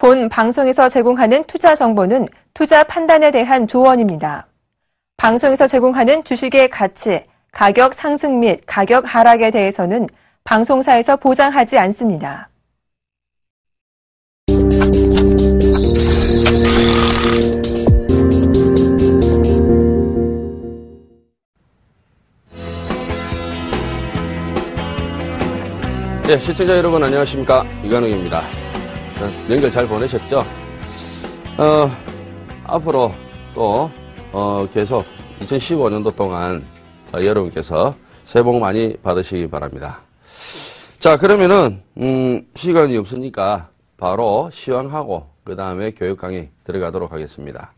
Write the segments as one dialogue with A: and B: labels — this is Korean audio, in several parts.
A: 본 방송에서 제공하는 투자 정보는 투자 판단에 대한 조언입니다. 방송에서 제공하는 주식의 가치, 가격 상승 및 가격 하락에 대해서는 방송사에서 보장하지 않습니다.
B: 네, 시청자 여러분 안녕하십니까? 이관웅입니다. 연결 잘 보내셨죠? 앞으로 또 계속 2015년도 동안 여러분께서 새해 복 많이 받으시기 바랍니다. 자, 그러면은 시간이 없으니까 바로 시황하고 그 다음에 교육 강의 들어가도록 하겠습니다.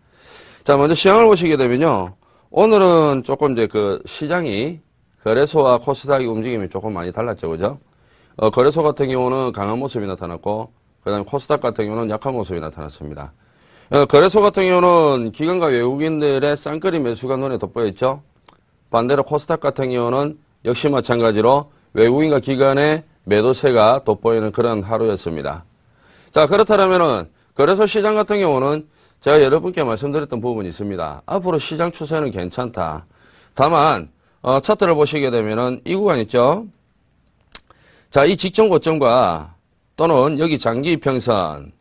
B: 자, 먼저 시황을 보시게 되면요, 오늘은 조금 이제 그 시장이 거래소와 코스닥의 움직임이 조금 많이 달랐죠, 그죠? 거래소 같은 경우는 강한 모습이 나타났고, 그 다음에 코스닥 같은 경우는 약한 모습이 나타났습니다. 거래소 같은 경우는 기관과 외국인들의 쌍끌이 매수가 눈에 돋보였죠. 반대로 코스닥 같은 경우는 역시 마찬가지로 외국인과 기관의 매도세가 돋보이는 그런 하루였습니다. 자, 그렇다면은 거래소 시장 같은 경우는 제가 여러분께 말씀드렸던 부분이 있습니다. 앞으로 시장 추세는 괜찮다. 다만 차트를 보시게 되면은 이 구간 있죠. 자, 이 직전 고점과 또는 여기 장기 이평선,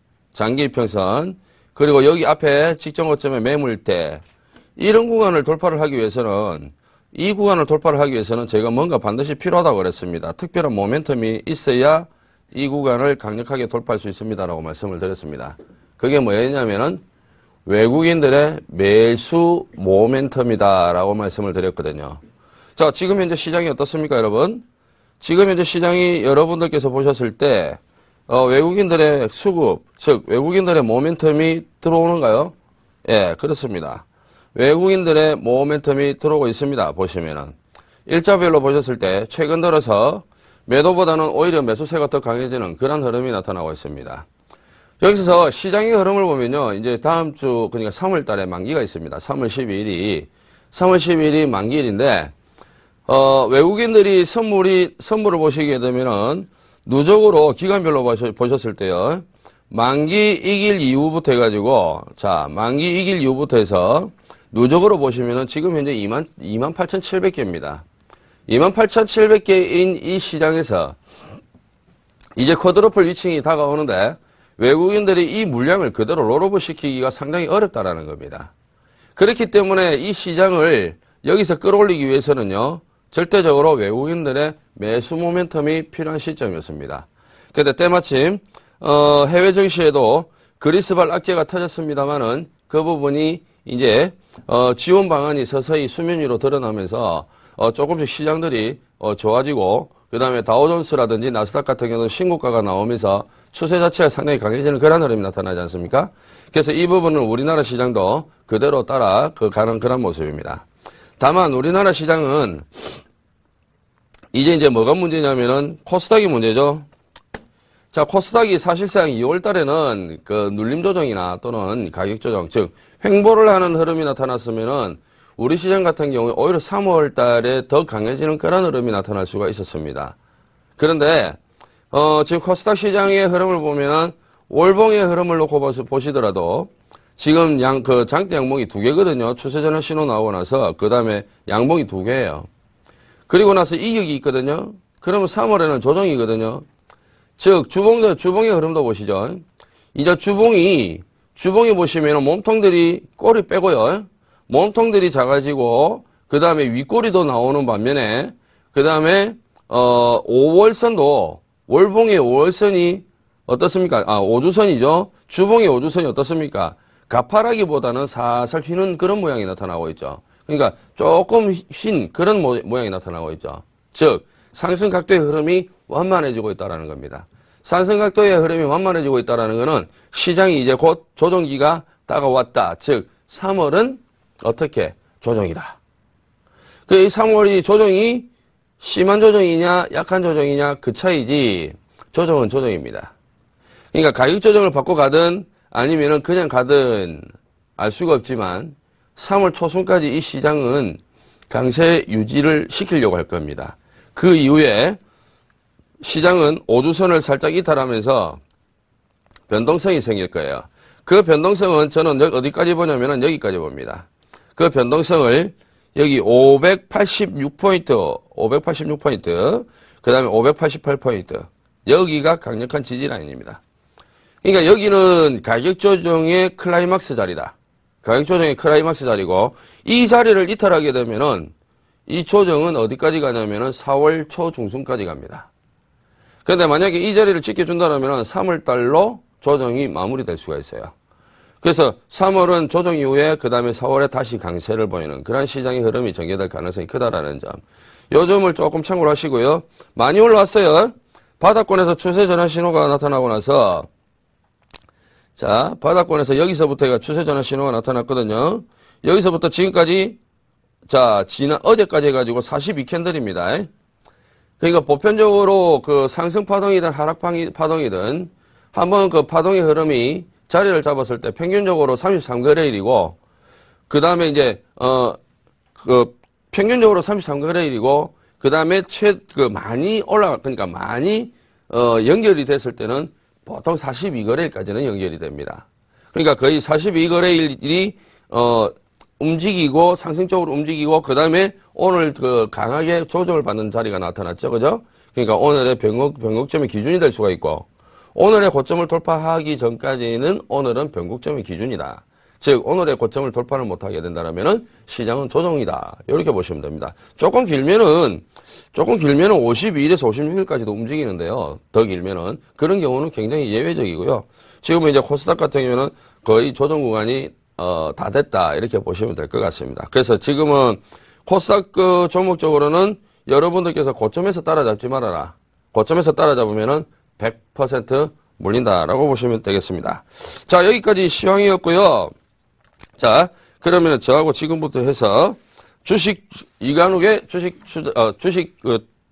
B: 그리고 여기 앞에 직전 고점의 매물대, 이런 구간을 돌파를 하기 위해서는, 이 구간을 돌파를 하기 위해서는 제가 뭔가 반드시 필요하다고 그랬습니다. 특별한 모멘텀이 있어야 이 구간을 강력하게 돌파할 수 있습니다라고 말씀을 드렸습니다. 그게 뭐였냐면은 외국인들의 매수 모멘텀이다라고 말씀을 드렸거든요. 자, 지금 현재 시장이 어떻습니까, 여러분? 지금 현재 시장이 여러분들께서 보셨을 때 외국인들의 수급, 즉 외국인들의 모멘텀이 들어오는가요? 예, 그렇습니다. 외국인들의 모멘텀이 들어오고 있습니다. 보시면은 일자별로 보셨을 때 최근 들어서 매도보다는 오히려 매수세가 더 강해지는 그런 흐름이 나타나고 있습니다. 여기서 시장의 흐름을 보면요, 이제 다음 주, 그러니까 3월 달에 만기가 있습니다. 3월 12일이 만기일인데, 외국인들이 선물을 보시게 되면은, 누적으로 기간별로 보셨을 때요, 만기 이길 이후부터 해가지고, 자, 만기 이길 이후부터 해서, 누적으로 보시면은 지금 현재 28,700개입니다. 28,700개인 이 시장에서, 이제 쿼드러플 위칭이 다가오는데, 외국인들이 이 물량을 그대로 롤오버 시키기가 상당히 어렵다라는 겁니다. 그렇기 때문에 이 시장을 여기서 끌어올리기 위해서는요, 절대적으로 외국인들의 매수 모멘텀이 필요한 시점이었습니다. 그런데 때마침 해외 증시에도 그리스발 악재가 터졌습니다만은 그 부분이 이제 지원 방안이 서서히 수면 위로 드러나면서 조금씩 시장들이 좋아지고, 그 다음에 다우존스라든지 나스닥 같은 경우는 신고가가 나오면서 추세 자체가 상당히 강해지는 그런 흐름이 나타나지 않습니까? 그래서 이 부분은 우리나라 시장도 그대로 따라 가는 그런 모습입니다. 다만 우리나라 시장은 이제 뭐가 문제냐면은 코스닥이 문제죠. 자, 코스닥이 사실상 2월 달에는 그 눌림 조정이나 또는 가격 조정, 즉 횡보를 하는 흐름이 나타났으면은 우리 시장 같은 경우에 오히려 3월 달에 더 강해지는 그런 흐름이 나타날 수가 있었습니다. 그런데 지금 코스닥 시장의 흐름을 보면은 월봉의 흐름을 놓고 보시더라도 지금 장대 양봉이 2개거든요. 추세전환 신호 나오고 나서 그 다음에 양봉이 2개예요. 그리고 나서 이격이 있거든요. 그러면 3월에는 조정이거든요. 즉 주봉의 흐름도 보시죠. 이제 주봉이 보시면은 몸통들이 꼬리 빼고요. 몸통들이 작아지고 그 다음에 윗꼬리도 나오는 반면에 그 다음에 5월선도 월봉의 5월선이 어떻습니까? 오주선이죠. 주봉의 오주선이 어떻습니까? 가파라기보다는 살살 휘는 그런 모양이 나타나고 있죠. 그러니까 조금 흰 그런 모양이 나타나고 있죠. 즉 상승 각도의 흐름이 완만해지고 있다는 겁니다. 상승 각도의 흐름이 완만해지고 있다는 것은 시장이 이제 곧 조정기가 다가왔다. 즉 3월은 어떻게? 조정이다. 이 3월이 조정이 심한 조정이냐 약한 조정이냐 그 차이지 조정은 조정입니다. 그러니까 가격 조정을 받고 가든 아니면은 그냥 가든 알 수가 없지만 3월 초순까지 이 시장은 강세 유지를 시키려고 할 겁니다. 그 이후에 시장은 오주선을 살짝 이탈하면서 변동성이 생길 거예요. 그 변동성은 저는 어디까지 보냐면은 여기까지 봅니다. 그 변동성을 여기 586포인트, 그 다음에 588포인트. 여기가 강력한 지지 라인입니다. 그러니까 여기는 가격 조정의 클라이막스 자리다. 가격 조정의 클라이막스 자리고, 이 자리를 이탈하게 되면은 이 조정은 어디까지 가냐면은 4월 초 중순까지 갑니다. 그런데 만약에 이 자리를 지켜준다면은 3월 달로 조정이 마무리될 수가 있어요. 그래서 3월은 조정 이후에 그 다음에 4월에 다시 강세를 보이는 그런 시장의 흐름이 전개될 가능성이 크다라는 점. 요 점을 조금 참고를 하시고요. 많이 올라왔어요. 바닥권에서 추세 전환 신호가 나타나고 나서, 자, 바닥권에서 여기서부터가 추세 전환 신호가 나타났거든요. 여기서부터 지금까지, 자, 어제까지 해가지고 42캔들입니다. 그러니까 보편적으로 그 상승 파동이든 하락 파동이든 한번 그 파동의 흐름이 자리를 잡았을 때 평균적으로 33거래일이고, 그 다음에 이제, 평균적으로 33거래일이고, 그 다음에 많이 그러니까 많이, 연결이 됐을 때는 보통 42거래일까지는 연결이 됩니다. 그러니까 거의 42거래일이, 움직이고, 상승적으로 움직이고, 그 다음에 오늘 강하게 조정을 받는 자리가 나타났죠. 그죠? 그러니까 오늘의 변곡점의 기준이 될 수가 있고, 오늘의 고점을 돌파하기 전까지는 오늘은 변곡점의 기준이다. 즉 오늘의 고점을 돌파를 못하게 된다면은 시장은 조정이다. 이렇게 보시면 됩니다. 조금 길면은 52일에서 56일까지도 움직이는데요. 더 길면은 그런 경우는 굉장히 예외적이고요. 지금은 이제 코스닥 같은 경우는 거의 조정 구간이 다 됐다. 이렇게 보시면 될 것 같습니다. 그래서 지금은 코스닥 종목적으로는 여러분들께서 고점에서 따라잡지 말아라. 고점에서 따라잡으면은 100% 물린다라고 보시면 되겠습니다. 자, 여기까지 시황이었고요. 자, 그러면 저하고 지금부터 해서 이관욱의 주식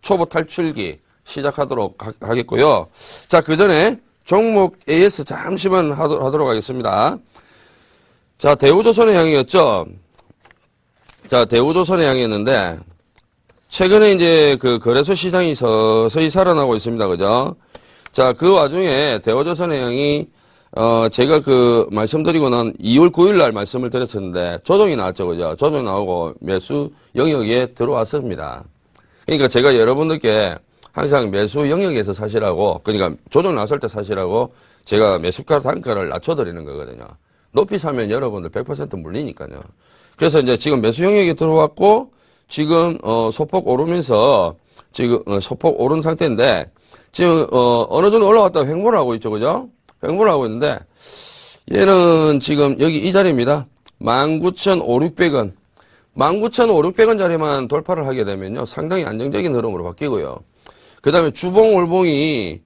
B: 초보 탈출기 시작하도록 하겠고요. 자, 그 전에 종목 AS 잠시만 하도록 하겠습니다. 자, 대우조선의 향이었죠. 자, 대우조선의 향이었는데 최근에 이제 그 거래소 시장이 서서히 살아나고 있습니다. 그죠? 자, 그 와중에 대우조선의 향이 제가 말씀드리고 난 2월 9일 날 말씀을 드렸었는데 조정이 나왔죠. 그죠? 조정이 나오고 매수 영역에 들어왔습니다. 그러니까 제가 여러분들께 항상 매수 영역에서 사시라고, 그러니까 조정 나왔을 때 사시라고 제가 매수가 단가를 낮춰드리는 거거든요. 높이 사면 여러분들 100% 물리니까요. 그래서 이제 지금 매수 영역에 들어왔고, 지금, 소폭 오르면서, 지금, 소폭 오른 상태인데, 지금, 어느 정도 올라왔다가 횡보를 하고 있죠. 그죠? 횡보를 하고 있는데, 얘는 지금 여기 이 자리입니다. 19,500원. 19,500원 자리만 돌파를 하게 되면요. 상당히 안정적인 흐름으로 바뀌고요. 그 다음에 주봉, 월봉이,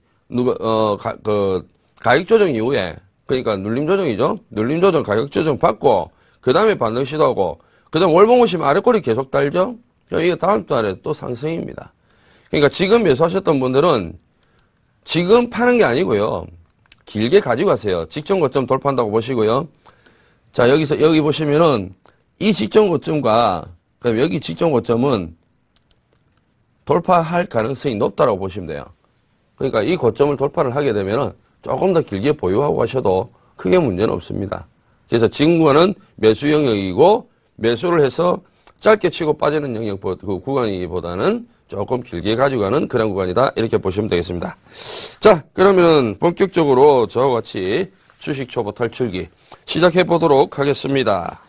B: 가격 조정 이후에, 그러니까 눌림 조정이죠. 눌림 조정, 가격 조정 받고, 그 다음에 반등 시도하고, 그 다음 월봉 오시면 아래꼬리 계속 달죠? 이게 다음 달에 또 상승입니다. 그러니까 지금 매수하셨던 분들은 지금 파는 게 아니고요. 길게 가지고 가세요. 직전 고점 돌파한다고 보시고요. 자, 여기 보시면은 이 직전 고점과 그럼 여기 직전 고점은 돌파할 가능성이 높다라고 보시면 돼요. 그러니까 이 고점을 돌파를 하게 되면은 조금 더 길게 보유하고 가셔도 크게 문제는 없습니다. 그래서 지금과는 매수 영역이고 매수를 해서 짧게 치고 빠지는 영역 구간이보다는 조금 길게 가지고 가는 그런 구간이다. 이렇게 보시면 되겠습니다. 자, 그러면 본격적으로 저와 같이 주식 초보 탈출기 시작해 보도록 하겠습니다.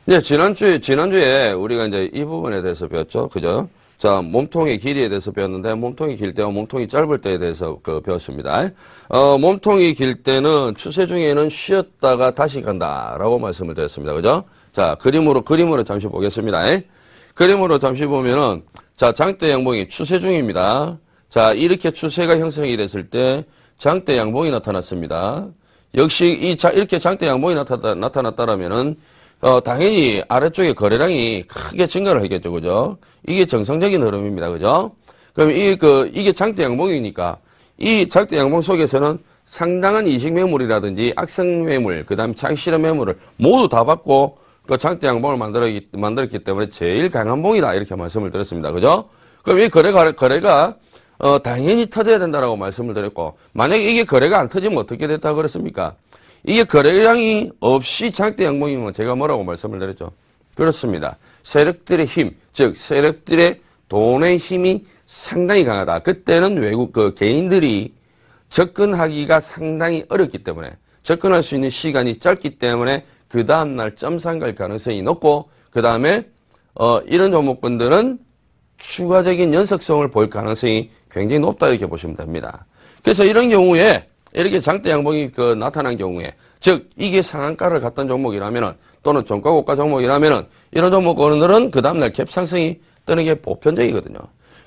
B: 네, 지난주에 우리가 이제 이 부분에 대해서 배웠죠. 그죠? 자, 몸통의 길이에 대해서 배웠는데, 몸통이 길 때와 몸통이 짧을 때에 대해서 배웠습니다. 몸통이 길 때는 추세 중에는 쉬었다가 다시 간다라고 말씀을 드렸습니다. 그죠? 자, 그림으로 잠시 보겠습니다. 그림으로 잠시 보면은, 자, 장대 양봉이 추세 중입니다. 자, 이렇게 추세가 형성이 됐을 때, 장대 양봉이 나타났습니다. 역시 이렇게 장대 양봉이 나타났다라면은, 당연히 아래쪽에 거래량이 크게 증가를 하겠죠. 그죠? 이게 정상적인 흐름입니다. 그죠? 그럼 이게 장대 양봉이니까 이 장대 양봉 속에서는 상당한 이식 매물이라든지 악성 매물, 그 다음에 차익 실현 매물을 모두 다 받고 그 장대 양봉을 만들었기 때문에 제일 강한 봉이다. 이렇게 말씀을 드렸습니다. 그죠? 그럼 이 거래가 당연히 터져야 된다라고 말씀을 드렸고, 만약에 이게 거래가 안 터지면 어떻게 됐다고 그랬습니까? 이게 거래량이 없이 장대 양봉이면 제가 뭐라고 말씀을 드렸죠? 그렇습니다. 세력들의 힘, 즉 세력들의 돈의 힘이 상당히 강하다. 그때는 외국 개인들이 접근하기가 상당히 어렵기 때문에, 접근할 수 있는 시간이 짧기 때문에 그 다음날 점상 갈 가능성이 높고, 그 다음에 이런 종목군들은 추가적인 연속성을 볼 가능성이 굉장히 높다 이렇게 보시면 됩니다. 그래서 이런 경우에 이렇게 장대 양봉이 나타난 경우에, 즉 이게 상한가를 갔던 종목이라면은 또는 종가 고가 종목이라면은 이런 종목들은 그 다음날 갭 상승이 뜨는 게 보편적이거든요.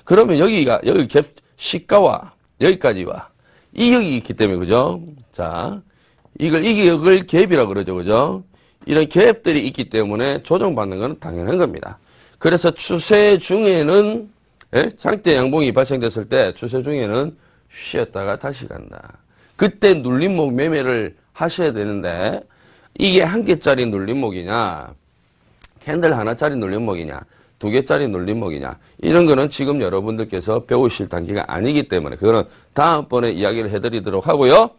B: 그러면 여기 갭 시가와 여기까지와 이격이 있기 때문에, 그죠? 자, 이걸 갭이라고 그러죠, 그죠? 이런 갭들이 있기 때문에 조정받는 건 당연한 겁니다. 그래서 추세 중에는, 장대 양봉이 발생됐을 때 추세 중에는 쉬었다가 다시 간다. 그때 눌림목 매매를 하셔야 되는데, 이게 한 개짜리 눌림목이냐, 캔들 하나짜리 눌림목이냐, 두 개짜리 눌림목이냐, 이런 거는 지금 여러분들께서 배우실 단계가 아니기 때문에 그거는 다음번에 이야기를 해드리도록 하고요.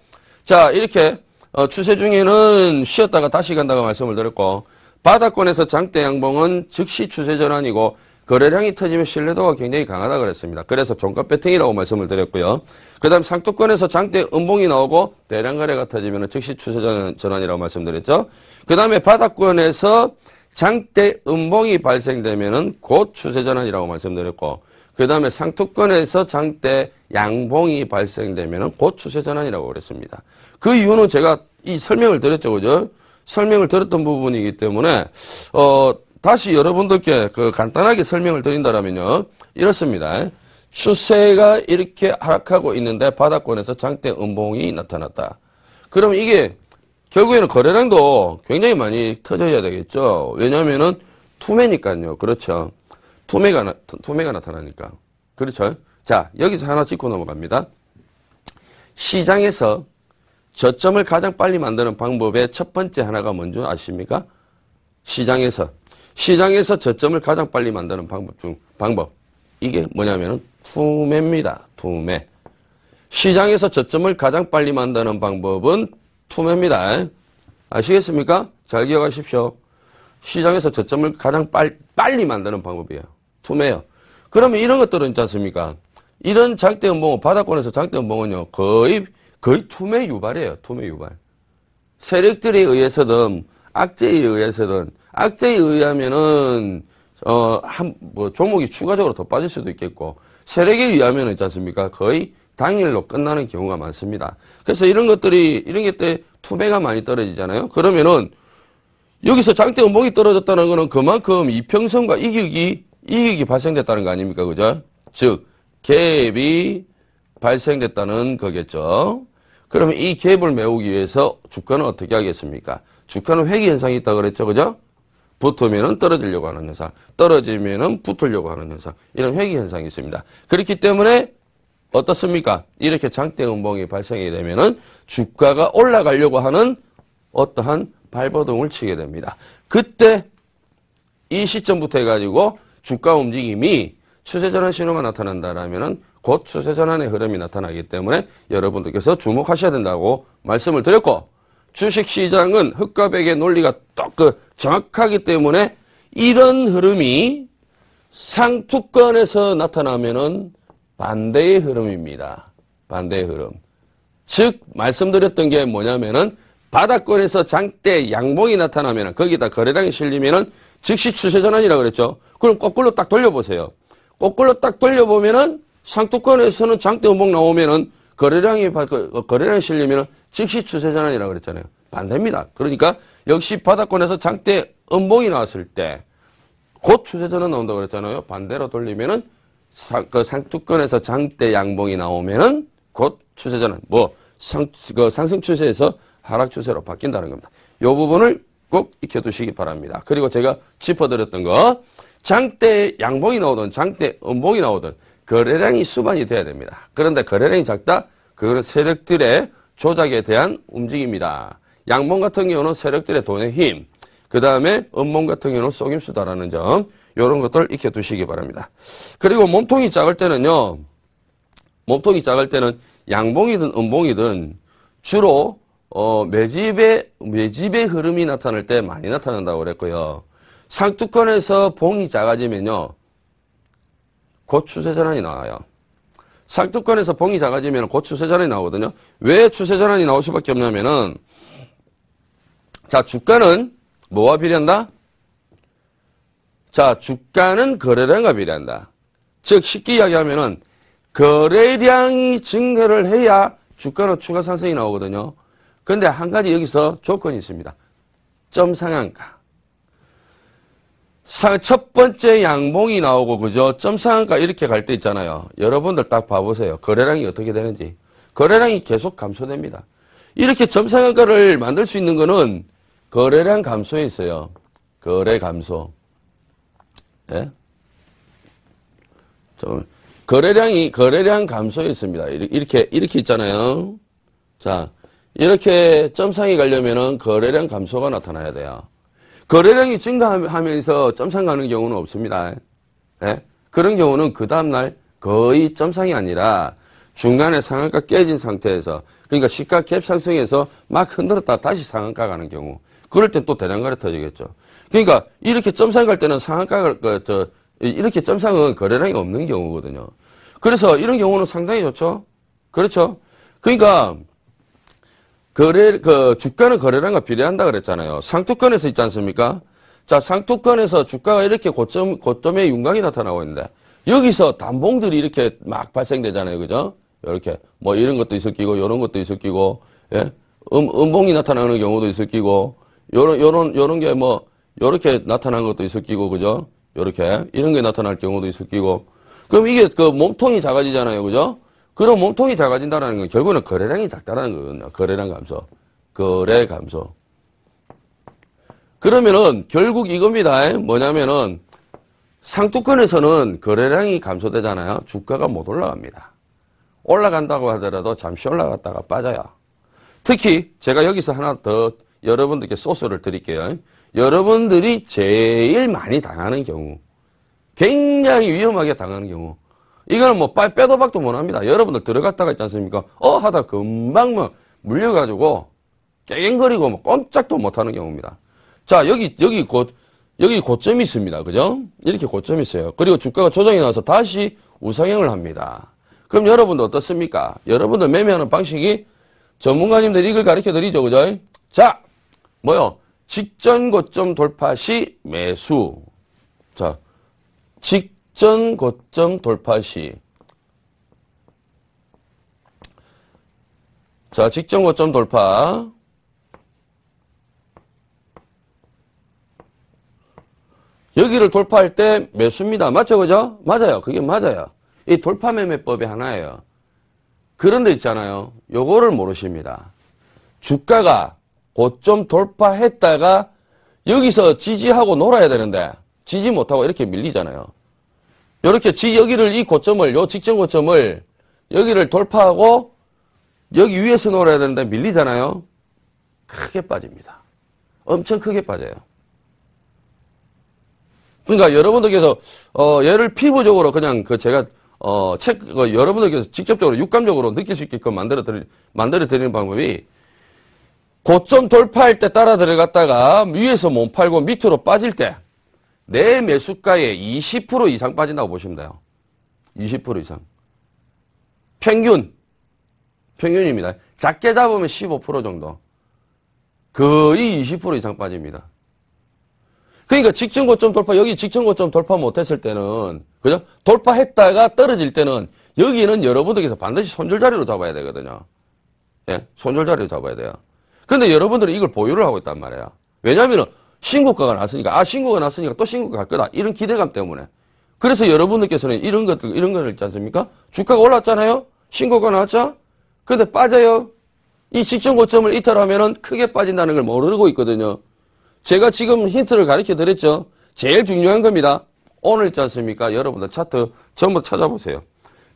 B: 자, 이렇게 추세 중에는 쉬었다가 다시 간다고 말씀을 드렸고, 바닥권에서 장대 양봉은 즉시 추세 전환이고 거래량이 터지면 신뢰도가 굉장히 강하다 그랬습니다. 그래서 종가 배팅이라고 말씀을 드렸고요. 그 다음 상투권에서 장대 음봉이 나오고 대량 거래가 터지면 즉시 추세 전환이라고 말씀드렸죠. 그 다음에 바닥권에서 장대 음봉이 발생되면은 곧 추세 전환이라고 말씀드렸고, 그 다음에 상투권에서 장대 양봉이 발생되면은 곧 추세 전환이라고 그랬습니다. 그 이유는 제가 이 설명을 드렸죠, 그죠? 설명을 드렸던 부분이기 때문에 다시 여러분들께 간단하게 설명을 드린다면요, 이렇습니다. 추세가 이렇게 하락하고 있는데 바닥권에서 장대 음봉이 나타났다. 그럼 이게 결국에는 거래량도 굉장히 많이 터져야 되겠죠. 왜냐하면은 투매니까요. 그렇죠. 투매가 나타나니까. 그렇죠. 자, 여기서 하나 짚고 넘어갑니다. 시장에서 저점을 가장 빨리 만드는 방법의 첫 번째 하나가 뭔지 아십니까? 시장에서 저점을 가장 빨리 만드는 방법. 이게 뭐냐면은 투매입니다. 투매. 시장에서 저점을 가장 빨리 만드는 방법은 투매입니다. 아시겠습니까? 잘 기억하십시오. 시장에서 저점을 가장 빨리 만드는 방법이에요. 투매요. 그러면 이런 것들은 있지 않습니까? 이런 장대 음봉은, 바닥권에서 장대 음봉은요, 거의 투매 유발이에요. 투매 유발. 세력들에 의해서든, 악재에 의하면은, 종목이 추가적으로 더 빠질 수도 있겠고, 세력에 의하면은 있지 않습니까? 거의 당일로 끝나는 경우가 많습니다. 그래서 이런 게 때 투매가 많이 떨어지잖아요. 그러면은, 여기서 장대 음봉이 떨어졌다는 거는 그만큼 이평선과 이격이 발생됐다는 거 아닙니까? 그죠? 즉, 갭이 발생됐다는 거겠죠. 그러면 이 갭을 메우기 위해서 주가는 어떻게 하겠습니까? 주가는 회귀 현상이 있다고 그랬죠. 그죠? 붙으면은 떨어지려고 하는 현상, 떨어지면은 붙으려고 하는 현상, 이런 회귀 현상이 있습니다. 그렇기 때문에 어떻습니까? 이렇게 장대 음봉이 발생이 되면은 주가가 올라가려고 하는 어떠한 발버둥을 치게 됩니다. 그때 이 시점부터 해가지고 주가 움직임이 추세전환 신호가 나타난다라면은 곧 추세전환의 흐름이 나타나기 때문에 여러분들께서 주목하셔야 된다고 말씀을 드렸고, 주식시장은 흑과백의 논리가 딱 정확하기 때문에 이런 흐름이 상투권에서 나타나면은 반대의 흐름입니다. 반대의 흐름. 즉, 말씀드렸던 게 뭐냐면은 바닥권에서 장대 양봉이 나타나면은 거기다 거래량이 실리면은 즉시 추세전환이라고 그랬죠. 그럼 거꾸로 딱 돌려보세요. 거꾸로 딱 돌려보면은 상투권에서는 장대 음봉 나오면은 거래량이 실리면은 즉시 추세전환이라고 그랬잖아요. 반대입니다. 그러니까 역시 바닥권에서 장대 음봉이 나왔을 때 곧 추세전환 나온다고 그랬잖아요. 반대로 돌리면은 상투권에서 장대 양봉이 나오면은 곧 추세전환, 상승 추세에서 하락 추세로 바뀐다는 겁니다. 이 부분을 꼭 익혀두시기 바랍니다. 그리고 제가 짚어드렸던 거, 장대 양봉이 나오든 장대 음봉이 나오든 거래량이 수반이 돼야 됩니다. 그런데 거래량이 작다? 그거는 세력들의 조작에 대한 움직임이다. 양봉 같은 경우는 세력들의 돈의 힘, 그 다음에 음봉 같은 경우는 속임수다라는 점, 이런 것들 익혀두시기 바랍니다. 그리고 몸통이 작을 때는요, 몸통이 작을 때는 양봉이든 음봉이든 주로 매집의 흐름이 나타날 때 많이 나타난다고 그랬고요. 상투권에서 봉이 작아지면요, 곧 추세전환이 나와요. 상투권에서 봉이 작아지면 곧 추세전환이 나오거든요. 왜 추세전환이 나올 수밖에 없냐면은, 자, 주가는 뭐와 비례한다? 자, 주가는 거래량과 비례한다. 즉, 쉽게 이야기하면은, 거래량이 증가를 해야 주가는 추가 상승이 나오거든요. 근데 한 가지 여기서 조건이 있습니다. 점 상한가. 첫 번째 양봉이 나오고, 그죠? 점 상한가 이렇게 갈 때 있잖아요. 여러분들 딱 봐보세요. 거래량이 어떻게 되는지. 거래량이 계속 감소됩니다. 이렇게 점 상한가를 만들 수 있는 거는 거래량 감소에 있어요. 거래 감소. 예? 거래량 감소에 있습니다. 이렇게 있잖아요. 자, 이렇게 점상이 가려면은 거래량 감소가 나타나야 돼요. 거래량이 증가하면서 점상 가는 경우는 없습니다. 예? 그런 경우는 그 다음날 거의 점상이 아니라 중간에 상한가 깨진 상태에서, 그러니까 시가 갭 상승해서 막 흔들었다 다시 상한가 가는 경우. 그럴 땐 또 대량거래 터지겠죠. 그러니까 이렇게 점상 갈 때는 이렇게 점상은 거래량이 없는 경우거든요. 그래서 이런 경우는 상당히 좋죠. 그렇죠. 그러니까 주가는 거래량과 비례한다 그랬잖아요. 상투권에서 있지 않습니까? 자, 상투권에서 주가가 이렇게 고점에 윤곽이 나타나고 있는데, 여기서 단봉들이 이렇게 막 발생되잖아요. 그죠? 이렇게, 뭐 이런 것도 있을 끼고, 이런 것도 있을 끼고, 예? 음봉이 나타나는 경우도 있을 끼고, 요런 게 뭐, 요렇게 나타난 것도 있을 끼고, 그죠? 요렇게, 이런 게 나타날 경우도 있을 끼고. 그럼 이게 그 몸통이 작아지잖아요. 그죠? 그럼 몸통이 작아진다는 건 결국은 거래량이 작다는 거거든요. 거래량 감소. 거래 감소. 그러면은 결국 이겁니다. 뭐냐면은 상투권에서는 거래량이 감소되잖아요. 주가가 못 올라갑니다. 올라간다고 하더라도 잠시 올라갔다가 빠져요. 특히 제가 여기서 하나 더 여러분들께 소스를 드릴게요. 여러분들이 제일 많이 당하는 경우, 굉장히 위험하게 당하는 경우, 이거는 뭐 빼도 박도 못합니다. 여러분들 들어갔다가 있지 않습니까? 하다 금방 뭐 물려가지고 깨갱거리고 뭐 꼼짝도 못하는 경우입니다. 자, 여기 고점이 있습니다. 그죠? 이렇게 고점이 있어요. 그리고 주가가 조정이 나서 다시 우상향을 합니다. 그럼 여러분들 어떻습니까? 여러분들 매매하는 방식이 전문가님들이 이걸 가르쳐 드리죠. 그죠? 자, 뭐요? 직전 고점 돌파 시 매수. 자, 직전 고점 돌파 시. 자, 직전 고점 돌파. 여기를 돌파할 때 매수입니다. 맞죠? 그죠? 맞아요. 그게 맞아요. 이 돌파 매매법의 하나예요. 그런데 있잖아요. 요거를 모르십니다. 주가가 고점 돌파했다가 여기서 지지하고 놀아야 되는데 지지 못하고 이렇게 밀리잖아요. 이렇게 여기를 이 고점을, 요 직전 고점을 여기를 돌파하고 여기 위에서 놀아야 되는데 밀리잖아요. 크게 빠집니다. 엄청 크게 빠져요. 그러니까 여러분들께서 얘를 피부적으로 그냥 제가 여러분들께서 직접적으로 육감적으로 느낄 수 있게끔 만들어 드리는 방법이, 고점 돌파할 때 따라 들어갔다가 위에서 못 팔고 밑으로 빠질 때 내 매수가의 20% 이상 빠진다고 보시면 돼요. 20% 이상. 평균입니다. 작게 잡으면 15% 정도. 거의 20% 이상 빠집니다. 그러니까 직전 고점 돌파, 여기 직전 고점 돌파 못했을 때는, 그죠? 돌파했다가 떨어질 때는 여기는 여러분들께서 반드시 손절자리로 잡아야 되거든요. 예, 손절자리로 잡아야 돼요. 근데 여러분들은 이걸 보유를 하고 있단 말이에요. 왜냐면은 신고가가 났으니까, 신고가 났으니까 또 신고가 갈 거다. 이런 기대감 때문에. 그래서 여러분들께서는 이런 거를 있지 않습니까? 주가가 올랐잖아요? 신고가 나왔죠? 근데 빠져요. 이 직전 고점을 이탈하면은 크게 빠진다는 걸 모르고 있거든요. 제가 지금 힌트를 가르쳐 드렸죠? 제일 중요한 겁니다. 오늘 있지 않습니까? 여러분들 차트 전부 찾아보세요.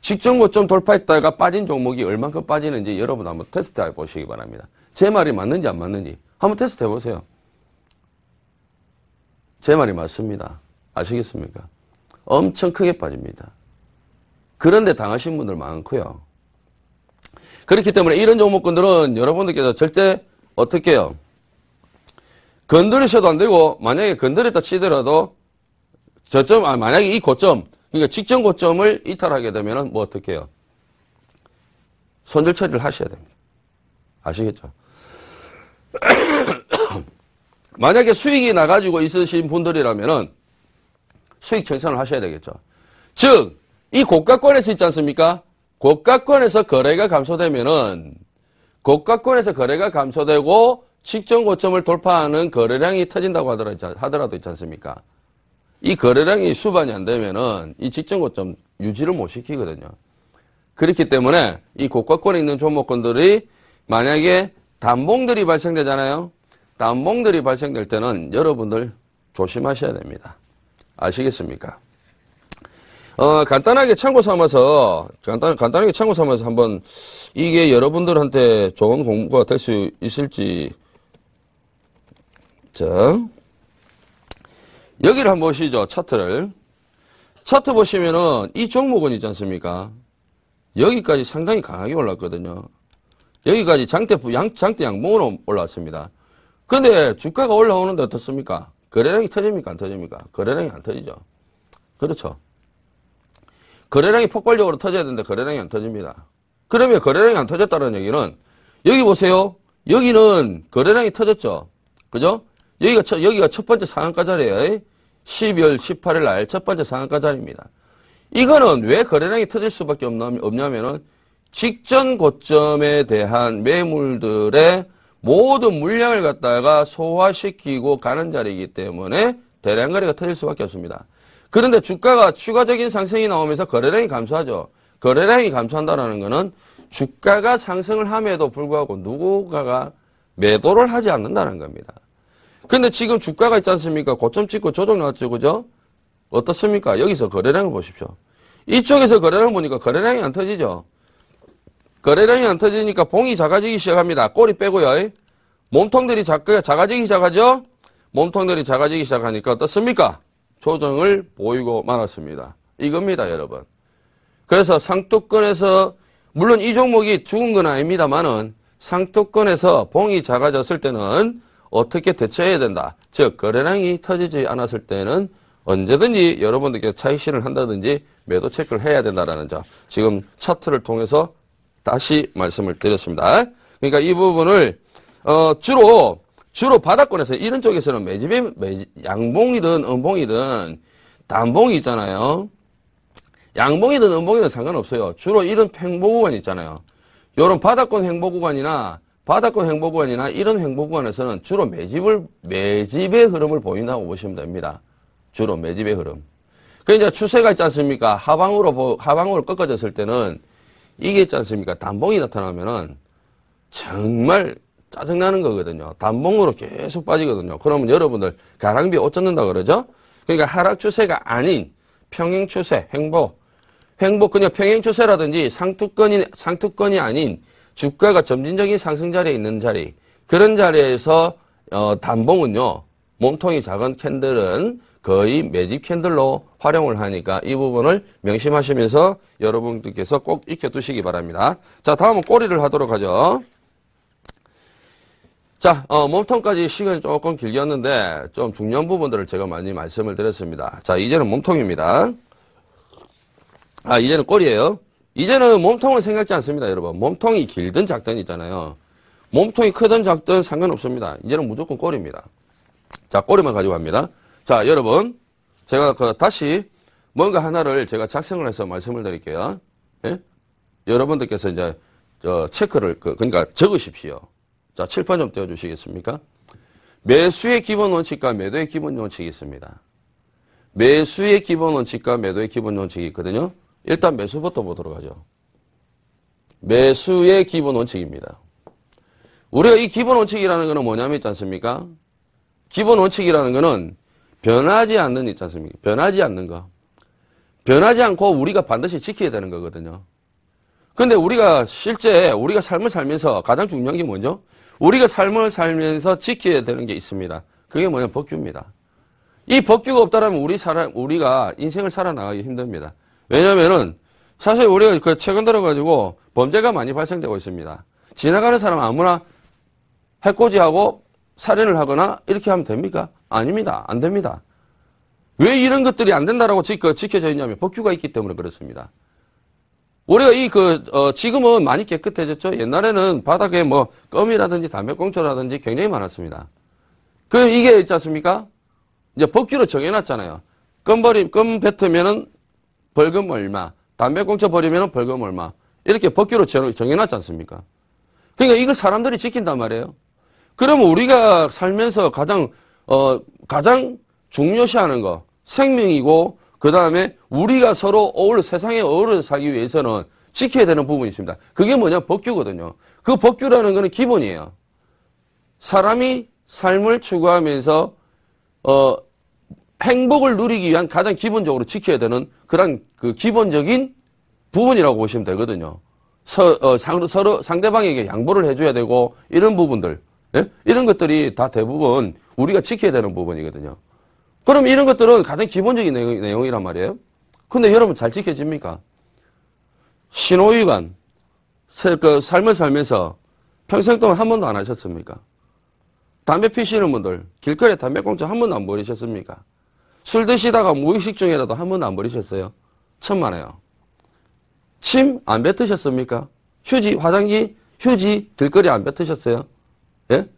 B: 직전 고점 돌파했다가 빠진 종목이 얼만큼 빠지는지 여러분 한번 테스트 해보시기 바랍니다. 제 말이 맞는지 안 맞는지 한번 테스트 해보세요. 제 말이 맞습니다. 아시겠습니까? 엄청 크게 빠집니다. 그런데 당하신 분들 많고요. 그렇기 때문에 이런 종목군들은 여러분들께서 절대 어떻게 해요? 건드리셔도 안 되고 만약에 건드렸다 치더라도 만약에 이 고점 그러니까 직전 고점을 이탈하게 되면은 뭐 어떻게 해요? 손절 처리를 하셔야 됩니다. 아시겠죠? 만약에 수익이 나가지고 있으신 분들이라면은 수익 청산을 하셔야 되겠죠. 즉, 이 고가권에서 있지 않습니까? 고가권에서 거래가 감소되면은 고가권에서 거래가 감소되고 직전 고점을 돌파하는 거래량이 터진다고 하더라도 있지 않습니까? 이 거래량이 수반이 안 되면은 이 직전 고점 유지를 못 시키거든요. 그렇기 때문에 이 고가권에 있는 종목군들이 만약에 단봉들이 발생되잖아요. 단봉들이 발생될 때는 여러분들 조심하셔야 됩니다. 아시겠습니까? 간단하게 참고 삼아서 한번 이게 여러분들한테 좋은 공부가 될 수 있을지. 자, 여기를 한번 보시죠. 차트를. 차트 보시면은 이 종목은 있지 않습니까? 여기까지 상당히 강하게 올랐거든요. 여기까지 장대 양봉으로 올랐습니다. 근데 주가가 올라오는데 어떻습니까? 거래량이 터집니까? 안 터집니까? 거래량이 안 터지죠. 그렇죠. 거래량이 폭발적으로 터져야 되는데 거래량이 안 터집니다. 그러면 거래량이 안 터졌다는 얘기는 여기 보세요. 여기는 거래량이 터졌죠. 그죠? 여기가 첫 번째 상한가 자리예요. 12월 18일 날 첫 번째 상한가 자리입니다. 이거는 왜 거래량이 터질 수밖에 없냐면은 직전 고점에 대한 매물들의 모든 물량을 갖다가 소화시키고 가는 자리이기 때문에 대량 거래가 터질 수밖에 없습니다. 그런데 주가가 추가적인 상승이 나오면서 거래량이 감소하죠. 거래량이 감소한다는 것은 주가가 상승을 함에도 불구하고 누군가가 매도를 하지 않는다는 겁니다. 근데 지금 주가가 있지 않습니까? 고점 찍고 조정 나왔죠. 그죠? 어떻습니까? 여기서 거래량을 보십시오. 이쪽에서 거래량을 보니까 거래량이 안 터지죠. 거래량이 안 터지니까 봉이 작아지기 시작합니다. 꼬리 빼고요. 몸통들이 작아지기 시작하죠? 몸통들이 작아지기 시작하니까 어떻습니까? 조정을 보이고 말았습니다. 이겁니다, 여러분. 그래서 상투권에서 물론 이 종목이 죽은 건 아닙니다만은 상투권에서 봉이 작아졌을 때는 어떻게 대처해야 된다. 즉 거래량이 터지지 않았을 때는 언제든지 여러분들께서 차익실을 한다든지 매도 체크를 해야 된다는 점 지금 차트를 통해서 다시 말씀을 드렸습니다. 그러니까 이 부분을 주로 바닥권에서 이런 쪽에서는 양봉이든 음봉이든 단봉이 있잖아요. 양봉이든 음봉이든 상관없어요. 주로 이런 횡보구간 있잖아요. 이런 바닥권 횡보구간이나 이런 횡보구간에서는 주로 매집의 흐름을 보인다고 보시면 됩니다. 주로 매집의 흐름. 그 이제 추세가 있지 않습니까? 하방으로 꺾어졌을 때는 이게 있지 않습니까? 단봉이 나타나면은 정말 짜증나는 거거든요. 단봉으로 계속 빠지거든요. 그러면 여러분들 가랑비에 옷 젖는다 그러죠? 그러니까 하락 추세가 아닌 평행 추세, 횡보 그냥 평행 추세라든지 상투권이 아닌 주가가 점진적인 상승 자리에 있는 자리, 그런 자리에서 단봉은요, 몸통이 작은 캔들은 거의 매집 캔들로 활용을 하니까 이 부분을 명심하시면서 여러분들께서 꼭 익혀두시기 바랍니다. 자, 다음은 꼬리를 하도록 하죠. 자, 몸통까지 시간이 조금 길었는데 좀 중요한 부분들을 제가 많이 말씀을 드렸습니다. 자, 이제는 몸통입니다. 이제는 꼬리예요. 이제는 몸통을 생각지 않습니다, 여러분. 몸통이 길든 작든 있잖아요. 몸통이 크든 작든 상관없습니다. 이제는 무조건 꼬리입니다. 자, 꼬리만 가지고 갑니다. 자, 여러분, 제가 다시 뭔가 하나를 제가 작성을 해서 말씀을 드릴게요. 예? 여러분들께서 이제 체크를 그러니까 적으십시오. 자, 칠판 좀 떼어주시겠습니까? 매수의 기본 원칙과 매도의 기본 원칙이 있습니다. 매수의 기본 원칙과 매도의 기본 원칙이 있거든요. 일단 매수부터 보도록 하죠. 매수의 기본 원칙입니다. 우리가 이 기본 원칙이라는 것은 뭐냐면 있지 않습니까? 기본 원칙이라는 것은 변하지 않는 있지 않습니까? 변하지 않는 거. 변하지 않고 우리가 반드시 지켜야 되는 거거든요. 근데 우리가 실제 우리가 삶을 살면서 가장 중요한 게 뭐죠? 우리가 삶을 살면서 지켜야 되는 게 있습니다. 그게 뭐냐? 법규입니다. 이 법규가 없다라면 우리가 인생을 살아나가기 힘듭니다. 왜냐면은 사실 우리가 최근 들어가지고 범죄가 많이 발생되고 있습니다. 지나가는 사람 아무나 해코지하고 살인을 하거나 이렇게 하면 됩니까? 아닙니다. 안 됩니다. 왜 이런 것들이 안 된다라고 지켜져 있냐면 법규가 있기 때문에 그렇습니다. 우리가 지금은 많이 깨끗해졌죠. 옛날에는 바닥에 뭐 껌이라든지 담배꽁초라든지 굉장히 많았습니다. 이게 있지 않습니까? 이제 법규로 정해놨잖아요. 껌 뱉으면은 벌금 얼마, 담배꽁초 버리면은 벌금 얼마. 이렇게 법규로 정해놨지 않습니까? 그러니까 이걸 사람들이 지킨단 말이에요. 그러면 우리가 살면서 가장 중요시하는 거, 생명이고, 그 다음에 우리가 서로 세상에 어울려 살기 위해서는 지켜야 되는 부분이 있습니다. 그게 뭐냐? 법규거든요. 그 법규라는 거는 기본이에요. 사람이 삶을 추구하면서, 행복을 누리기 위한 가장 기본적으로 지켜야 되는 그런 기본적인 부분이라고 보시면 되거든요. 서로 상대방에게 양보를 해줘야 되고, 이런 부분들, 예? 이런 것들이 다 대부분 우리가 지켜야 되는 부분이거든요. 그럼 이런 것들은 가장 기본적인 내용이란 말이에요. 근데 여러분 잘 지켜집니까? 신호위반, 삶을 살면서 평생 동안 한 번도 안 하셨습니까? 담배 피시는 분들, 길거리에 담배꽁초 한 번도 안 버리셨습니까? 술 드시다가 무의식 중에라도 한 번도 안 버리셨어요? 천만에요. 침 안 뱉으셨습니까? 휴지, 화장지, 휴지, 길거리 안 뱉으셨어요? 예?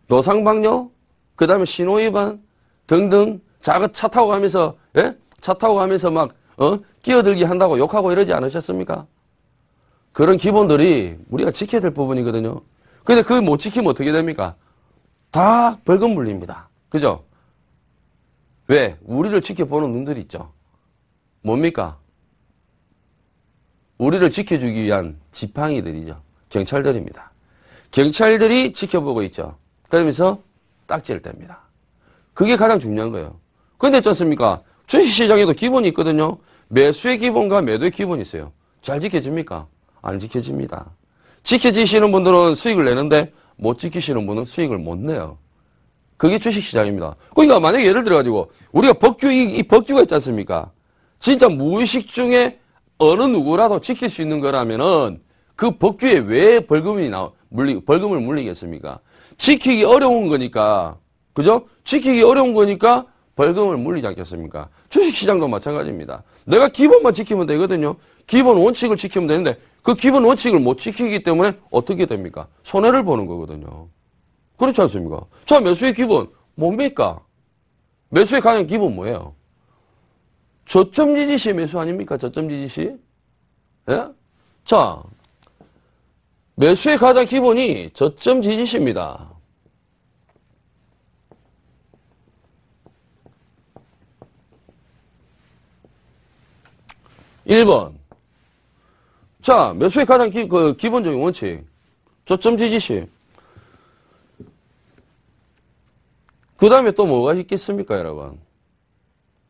B: 노상방뇨, 그 다음에 신호위반, 등등, 차 타고 가면서, 예? 차 타고 가면서 막, 끼어들기 한다고 욕하고 이러지 않으셨습니까? 그런 기본들이 우리가 지켜야 될 부분이거든요. 근데 그거 못 지키면 어떻게 됩니까? 다 벌금 물립니다. 그죠? 왜? 우리를 지켜보는 눈들이 있죠. 뭡니까? 우리를 지켜주기 위한 지팡이들이죠. 경찰들입니다. 경찰들이 지켜보고 있죠. 그러면서 딱지를 뗍니다. 그게 가장 중요한 거예요. 그런데 있지 않습니까? 주식시장에도 기본이 있거든요. 매수의 기본과 매도의 기본이 있어요. 잘 지켜집니까? 안 지켜집니다. 지켜지시는 분들은 수익을 내는데 못 지키시는 분은 수익을 못 내요. 그게 주식시장입니다. 그러니까 만약에 예를 들어가지고 우리가 이 법규가 있지 않습니까? 진짜 무의식 중에 어느 누구라도 지킬 수 있는 거라면은 그 법규에 왜 벌금을 물리겠습니까? 지키기 어려운 거니까, 그죠? 지키기 어려운 거니까 벌금을 물리지 않겠습니까? 주식시장도 마찬가지입니다. 내가 기본만 지키면 되거든요. 기본 원칙을 지키면 되는데 그 기본 원칙을 못 지키기 때문에 어떻게 됩니까? 손해를 보는 거거든요. 그렇지 않습니까? 자, 매수의 기본 뭡니까? 매수의 가장 기본 뭐예요? 저점 지지시 매수 아닙니까? 저점 지지시? 예? 자, 매수의 가장 기본이 저점 지지시입니다. (1번) 자, 매수의 가장 기본적인 원칙 저점 지지시. 그 다음에 또 뭐가 있겠습니까, 여러분?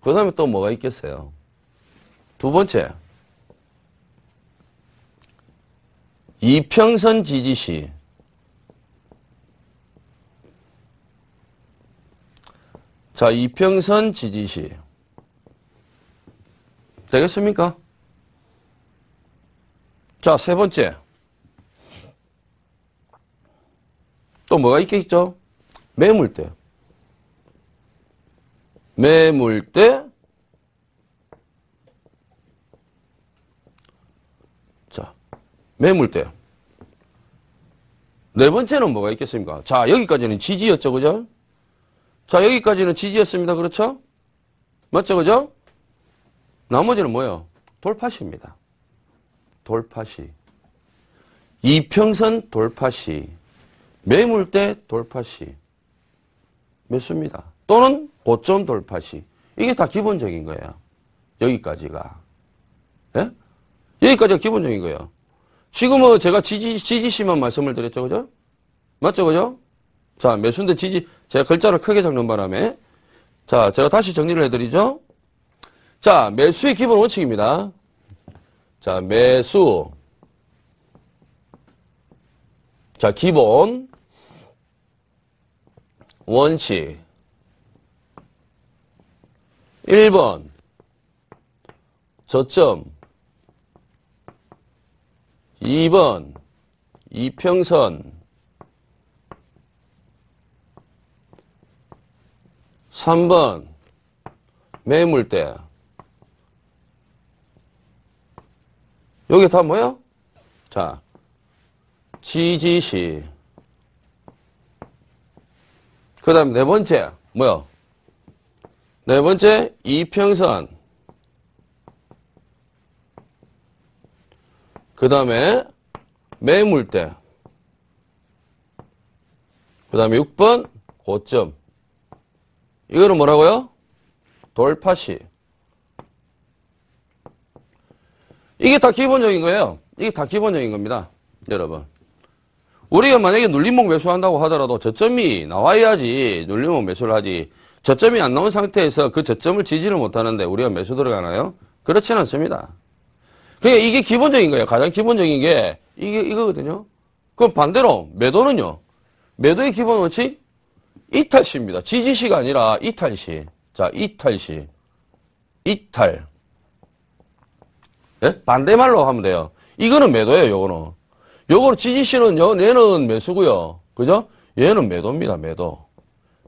B: 그 다음에 또 뭐가 있겠어요? 두 번째, 이평선 지지시. 자, 이평선 지지시. 되겠습니까? 자, 세 번째. 또 뭐가 있겠죠? 매물대. 매물대. 자, 매물대. 네 번째는 뭐가 있겠습니까? 자, 여기까지는 지지였죠, 그죠? 자, 여기까지는 지지였습니다. 그렇죠? 맞죠, 그죠? 나머지는 뭐예요? 돌파시입니다. 돌파시. 이평선 돌파시. 매물대 돌파시. 매수입니다. 또는 고점 돌파시. 이게 다 기본적인 거예요. 여기까지가. 예? 여기까지가 기본적인 거예요. 지금은 제가 지지시만 말씀을 드렸죠, 그죠? 맞죠, 그죠? 자, 매수인데 지지, 제가 글자를 크게 적는 바람에. 자, 제가 다시 정리를 해드리죠. 자, 매수의 기본 원칙입니다. 자, 매수. 자, 기본 원칙. 1번. 저점. 2번. 이평선. 3번. 매물대. 여기 다 뭐야? 자, 지지시. 그 다음에 네 번째, 뭐야? 네 번째, 이평선. 그 다음에 매물대. 그 다음에 6번, 고점. 이거는 뭐라고요? 돌파시. 이게 다 기본적인 거예요. 이게 다 기본적인 겁니다. 여러분. 우리가 만약에 눌림목 매수한다고 하더라도 저점이 나와야지 눌림목 매수를 하지. 저점이 안 나온 상태에서 그 저점을 지지를 못하는데 우리가 매수 들어가나요? 그렇지는 않습니다. 그러니까 이게 기본적인 거예요. 가장 기본적인 게 이거거든요. 그럼 반대로 매도는요. 매도의 기본 원칙 이탈시입니다. 지지시가 아니라 이탈시. 자, 이탈시. 이탈. 예? 반대말로 하면 돼요. 이거는 매도예요, 요거는. 요거는 지지시는요, 얘는 매수고요. 그죠? 얘는 매도입니다, 매도.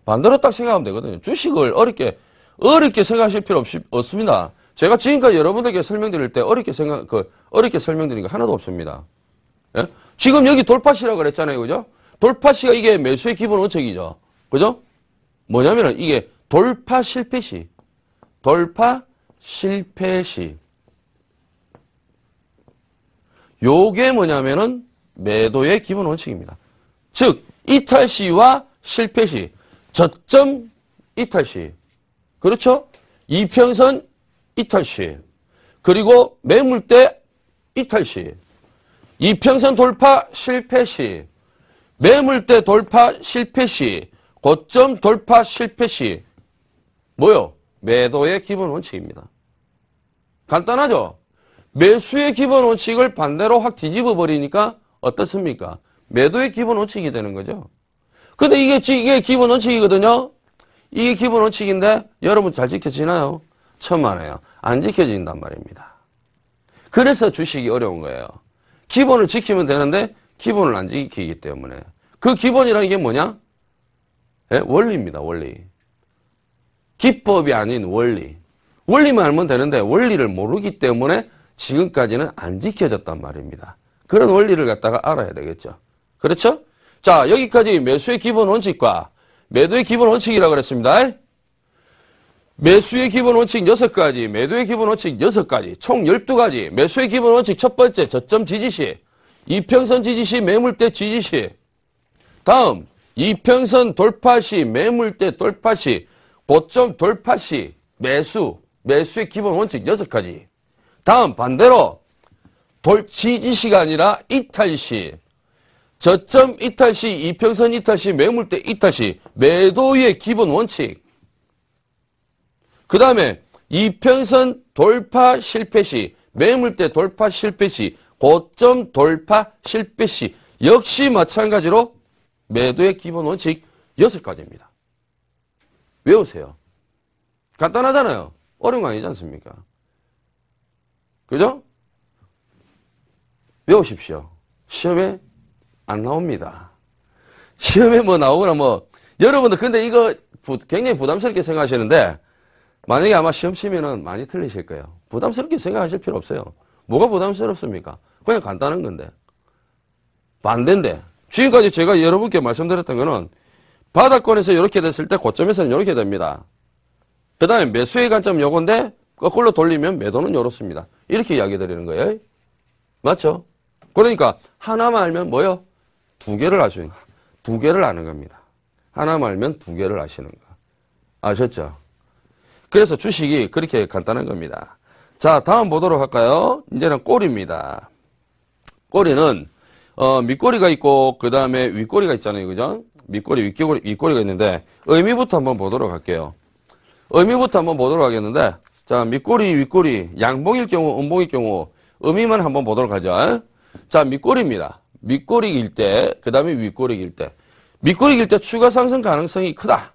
B: 반대로 딱 생각하면 되거든요. 주식을 어렵게 생각하실 필요 없습니다. 제가 지금까지 여러분들께 설명드릴 때 어렵게 설명드린 거 하나도 없습니다. 예? 지금 여기 돌파시라고 그랬잖아요, 그죠? 돌파시가 이게 매수의 기본 원칙이죠. 그죠? 뭐냐면은 이게 돌파 실패시. 돌파 실패시. 요게 뭐냐면은 매도의 기본 원칙입니다. 즉, 이탈시와 실패시. 저점 이탈시. 그렇죠? 이평선 이탈시. 그리고 매물대 이탈시. 이평선 돌파 실패시. 매물대 돌파 실패시. 고점 돌파 실패시. 뭐요? 매도의 기본 원칙입니다. 간단하죠? 매수의 기본 원칙을 반대로 확 뒤집어 버리니까 어떻습니까? 매도의 기본 원칙이 되는 거죠. 근데 이게 기본 원칙이거든요. 이게 기본 원칙인데 여러분 잘 지켜지나요? 천만에요. 안 지켜진단 말입니다. 그래서 주식이 어려운 거예요. 기본을 지키면 되는데 기본을 안 지키기 때문에. 그 기본이라는 게 뭐냐? 예? 원리입니다. 원리. 기법이 아닌 원리. 원리만 알면 되는데 원리를 모르기 때문에 지금까지는 안 지켜졌단 말입니다. 그런 원리를 갖다가 알아야 되겠죠. 그렇죠? 자, 여기까지 매수의 기본 원칙과 매도의 기본 원칙이라고 그랬습니다. 매수의 기본 원칙 6가지, 매도의 기본 원칙 6가지, 총 12가지. 매수의 기본 원칙 첫 번째, 저점 지지시. 이평선 지지시, 매물대 지지시. 다음, 이평선 돌파시, 매물대 돌파시, 고점 돌파시, 매수의 기본 원칙 6가지. 다음, 반대로, 지지시가 아니라 이탈시. 저점 이탈시, 이평선 이탈시, 매물대 이탈시, 매도의 기본 원칙. 그 다음에 이평선 돌파 실패시, 매물대 돌파 실패시, 고점 돌파 실패시 역시 마찬가지로 매도의 기본 원칙 6가지입니다. 외우세요. 간단하잖아요. 어려운 거 아니지 않습니까? 그죠? 외우십시오. 시험에 안 나옵니다. 시험에 뭐 나오거나 뭐 여러분들 근데 이거 굉장히 부담스럽게 생각하시는데 만약에 아마 시험 치면은 많이 틀리실 거예요. 부담스럽게 생각하실 필요 없어요. 뭐가 부담스럽습니까? 그냥 간단한 건데. 반대인데. 지금까지 제가 여러분께 말씀드렸던 거는 바닥권에서 이렇게 됐을 때 고점에서는 이렇게 됩니다. 그 다음에 매수의 관점 요건데 거꾸로 돌리면 매도는 이렇습니다. 이렇게 이야기 드리는 거예요. 맞죠? 그러니까 하나만 알면 뭐요? 두 개를 아는 겁니다. 하나만 알면 두 개를 아시는 거. 아셨죠? 그래서 주식이 그렇게 간단한 겁니다. 자, 다음 보도록 할까요? 이제는 꼬리입니다. 꼬리는 밑꼬리가 있고 그 다음에 윗꼬리가 있잖아요. 그죠? 밑꼬리, 윗꼬리가 있는데 의미부터 한번 보도록 할게요. 의미부터 한번 보도록 하겠는데 자, 밑꼬리, 윗꼬리, 양봉일 경우, 음봉일 경우, 의미만 한번 보도록 하죠. 자, 밑꼬리입니다. 밑꼬리일 때, 그 다음에 윗꼬리일 때. 밑꼬리일 때 추가 상승 가능성이 크다.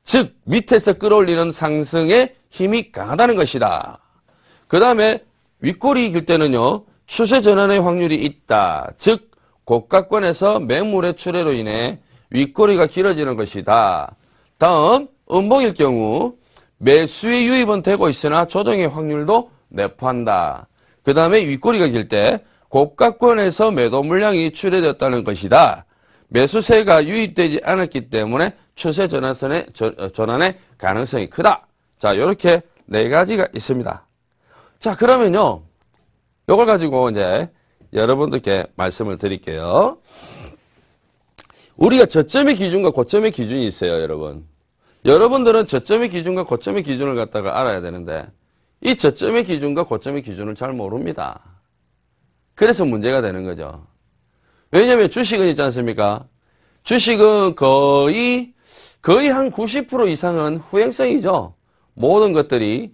B: 즉, 밑에서 끌어올리는 상승의 힘이 강하다는 것이다. 그 다음에 윗꼬리일 때는요, 추세 전환의 확률이 있다. 즉, 고가권에서 매물의 출회로 인해 윗꼬리가 길어지는 것이다. 다음, 음봉일 경우, 매수의 유입은 되고 있으나 조정의 확률도 내포한다. 그 다음에 윗꼬리가 길 때 고가권에서 매도 물량이 출회되었다는 것이다. 매수세가 유입되지 않았기 때문에 추세 전환의 가능성이 크다. 자, 이렇게 네 가지가 있습니다. 자, 그러면요, 이걸 가지고 이제 여러분들께 말씀을 드릴게요. 우리가 저점의 기준과 고점의 기준이 있어요, 여러분. 여러분들은 저점의 기준과 고점의 기준을 갖다가 알아야 되는데 이 저점의 기준과 고점의 기준을 잘 모릅니다. 그래서 문제가 되는 거죠. 왜냐하면 주식은 있지 않습니까? 주식은 거의 한 90% 이상은 후행성이죠. 모든 것들이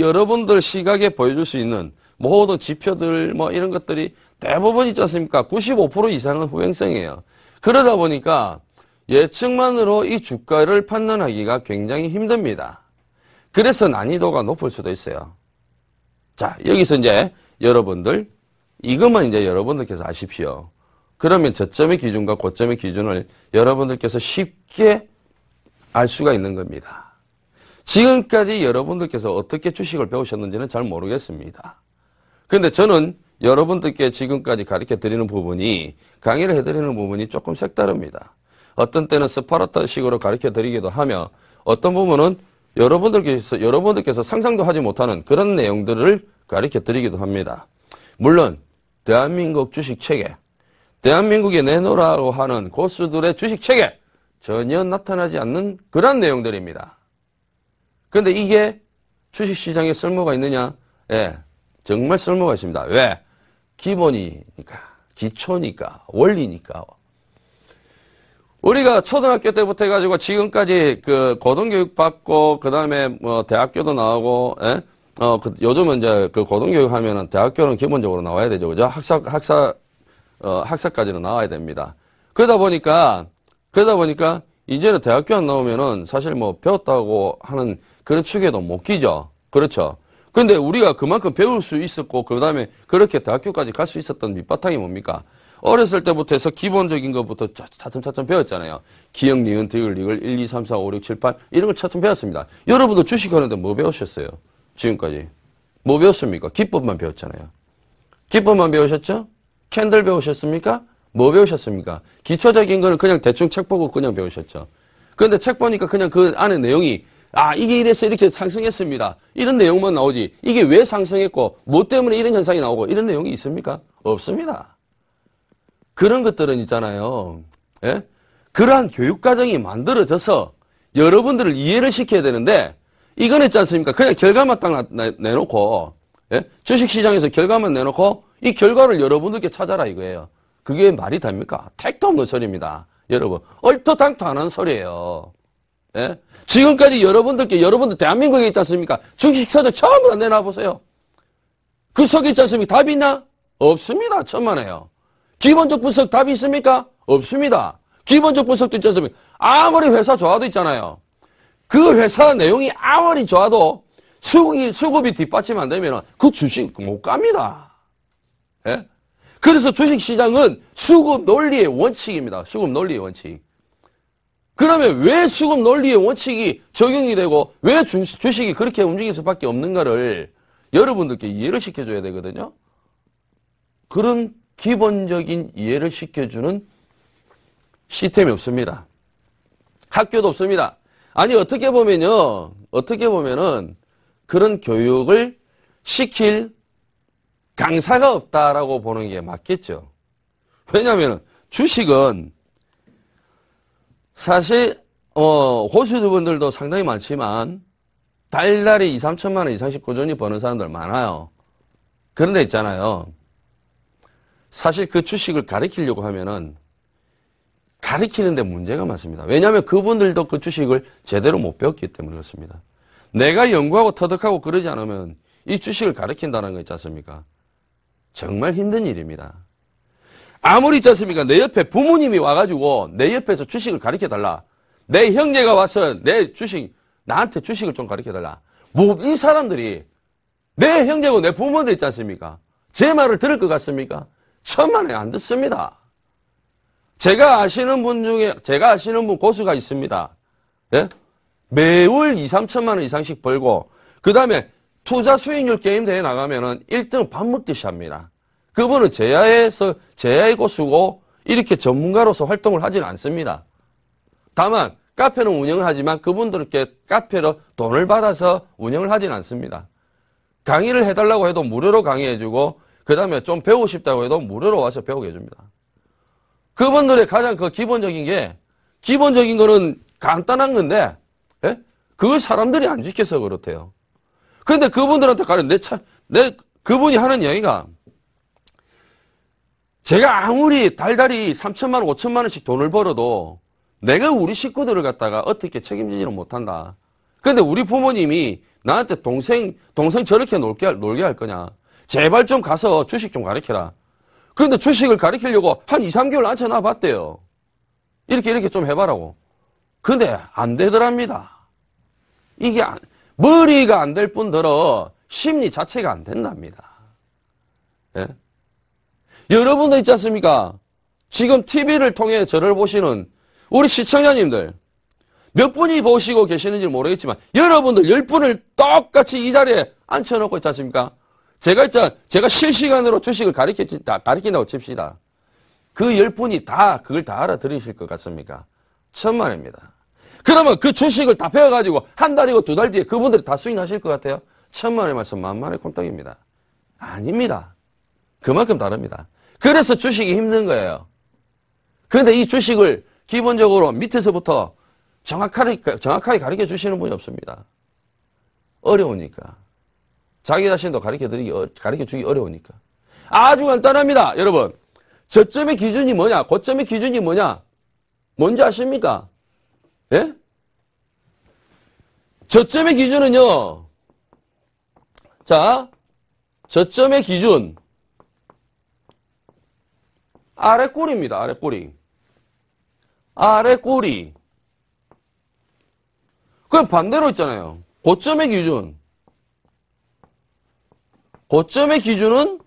B: 여러분들 시각에 보여줄 수 있는 모든 지표들 뭐 이런 것들이 대부분 있지 않습니까? 95% 이상은 후행성이에요. 그러다 보니까 예측만으로 이 주가를 판단하기가 굉장히 힘듭니다. 그래서 난이도가 높을 수도 있어요. 자, 여기서 이제 여러분들, 이것만 이제 여러분들께서 아십시오. 그러면 저점의 기준과 고점의 기준을 여러분들께서 쉽게 알 수가 있는 겁니다. 지금까지 여러분들께서 어떻게 주식을 배우셨는지는 잘 모르겠습니다. 그런데 저는 여러분들께 지금까지 가르쳐 드리는 부분이, 강의를 해드리는 부분이 조금 색다릅니다. 어떤 때는 스파르타식으로 가르쳐 드리기도 하며 어떤 부분은 여러분들께서 상상도 하지 못하는 그런 내용들을 가르쳐 드리기도 합니다. 물론 대한민국 주식체계, 대한민국에 내놓으라고 하는 고수들의 주식체계 전혀 나타나지 않는 그런 내용들입니다. 그런데 이게 주식시장에 쓸모가 있느냐? 예, 정말 쓸모가 있습니다. 왜? 기본이니까, 기초니까, 원리니까. 우리가 초등학교 때부터 해가지고 지금까지 그 고등교육 받고, 그 다음에 뭐 대학교도 나오고, 예? 요즘은 이제 그 고등교육 하면은 대학교는 기본적으로 나와야 되죠. 그죠? 학사까지는 나와야 됩니다. 그러다 보니까 이제는 대학교 안 나오면은 사실 뭐 배웠다고 하는 그런 축에도 못 끼죠. 그렇죠. 근데 우리가 그만큼 배울 수 있었고, 그 다음에 그렇게 대학교까지 갈 수 있었던 밑바탕이 뭡니까? 어렸을 때부터 해서 기본적인 것부터 차츰차츰 배웠잖아요. 기역, 니은, 디귿, 리을 1, 2, 3, 4, 5, 6, 7, 8 이런 걸 차츰 배웠습니다. 여러분도 주식하는데 뭐 배우셨어요? 지금까지. 뭐 배웠습니까? 기법만 배웠잖아요. 기법만 배우셨죠? 캔들 배우셨습니까? 뭐 배우셨습니까? 기초적인 거는 그냥 대충 책 보고 그냥 배우셨죠. 그런데 책 보니까 그냥 그 안에 내용이 이게 이래서 이렇게 상승했습니다. 이런 내용만 나오지. 이게 왜 상승했고 뭐 때문에 이런 현상이 나오고 이런 내용이 있습니까? 없습니다. 그런 것들은 있잖아요. 예? 그러한 교육과정이 만들어져서 여러분들을 이해를 시켜야 되는데 이건 있지 않습니까? 그냥 결과만 딱 내놓고, 예? 주식시장에서 결과만 내놓고 이 결과를 여러분들께 찾아라 이거예요. 그게 말이 됩니까? 택도 없는 소리입니다. 여러분, 얼토당토 안 하는 소리예요. 예? 지금까지 여러분들 대한민국에 있지 않습니까? 주식 서적 처음부터 내놔보세요. 그 속에 있지 않습니까? 답이 있나? 없습니다. 천만에요. 기본적 분석 답이 있습니까? 없습니다. 기본적 분석도 있지 않습니까? 아무리 회사 좋아도 있잖아요. 그 회사 내용이 아무리 좋아도 수급이 뒷받침 안 되면 그 주식 못 갑니다. 예? 그래서 주식시장은 수급 논리의 원칙입니다. 수급 논리의 원칙. 그러면 왜 수급 논리의 원칙이 적용이 되고 왜 주식이 그렇게 움직일 수밖에 없는가를 여러분들께 이해를 시켜줘야 되거든요. 그런 기본적인 이해를 시켜주는 시스템이 없습니다. 학교도 없습니다. 아니 어떻게 보면은 그런 교육을 시킬 강사가 없다라고 보는 게 맞겠죠. 왜냐하면 주식은 사실 고수들분들도 상당히 많지만 달달에 2, 3천만 원 이상씩 꾸준히 버는 사람들 많아요. 그런데 있잖아요. 사실 그 주식을 가르치려고 하면은 가르치는데 문제가 많습니다. 왜냐하면 그분들도 그 주식을 제대로 못 배웠기 때문에 그렇습니다. 내가 연구하고 터득하고 그러지 않으면 이 주식을 가르친다는 거 있지 않습니까? 정말 힘든 일입니다. 아무리 있지 않습니까? 내 옆에 부모님이 와가지고 내 옆에서 주식을 가르쳐달라. 내 형제가 와서 나한테 주식을 좀 가르쳐달라. 뭐, 이 사람들이 내 형제고 내 부모들 있지 않습니까? 제 말을 들을 것 같습니까? 천만에 안 듣습니다. 제가 아시는 분 고수가 있습니다. 예? 매월 2, 3천만 원 이상씩 벌고, 그 다음에 투자 수익률 게임 대회 나가면은 1등 밥 먹듯이 합니다. 그분은 제야의 고수고, 이렇게 전문가로서 활동을 하지는 않습니다. 다만, 카페는 운영을 하지만 그분들께 카페로 돈을 받아서 운영을 하지는 않습니다. 강의를 해달라고 해도 무료로 강의해주고, 그 다음에 좀 배우고 싶다고 해도 무료로 와서 배우게 해줍니다. 그분들의 가장 기본적인 거는 간단한 건데, 예? 그걸 사람들이 안 지켜서 그렇대요. 그런데 그분들한테 그분이 하는 이야기가, 제가 아무리 달달이 3천만 원, 5천만 원씩 돈을 벌어도 내가 우리 식구들을 갖다가 어떻게 책임지지는 못한다. 그런데 우리 부모님이 나한테 동생 저렇게 놀게 할 거냐. 제발 좀 가서 주식 좀 가르쳐라. 그런데 주식을 가르치려고 한 2, 3개월 앉혀놔 봤대요. 이렇게 좀 해봐라고. 근데 안 되더랍니다. 이게 머리가 안 될 뿐더러 심리 자체가 안 된답니다. 예? 여러분도 있지 않습니까? 지금 TV를 통해 저를 보시는 우리 시청자님들 몇 분이 보시고 계시는지 모르겠지만 여러분들 10분을 똑같이 이 자리에 앉혀놓고 있지 않습니까? 제가 실시간으로 주식을 가르친다고 칩시다. 그 10분이 그걸 다 알아들으실 것 같습니까? 천만입니다. 그러면 그 주식을 다 배워가지고 한 달이고 2달 뒤에 그분들이 다 수익하실 것 같아요? 천만의 말씀 만만의 콩떡입니다. 아닙니다. 그만큼 다릅니다. 그래서 주식이 힘든 거예요. 그런데 이 주식을 기본적으로 밑에서부터 정확하게 가르쳐 주시는 분이 없습니다. 어려우니까. 자기 자신도 가르쳐 주기 어려우니까. 아주 간단합니다, 여러분. 저점의 기준이 뭐냐? 고점의 기준이 뭐냐? 뭔지 아십니까? 예? 저점의 기준은요, 자, 저점의 기준. 아래 꼬리입니다, 아래 꼬리. 아래 꼬리. 그럼 반대로 있잖아요. 고점의 기준. 고점의 기준은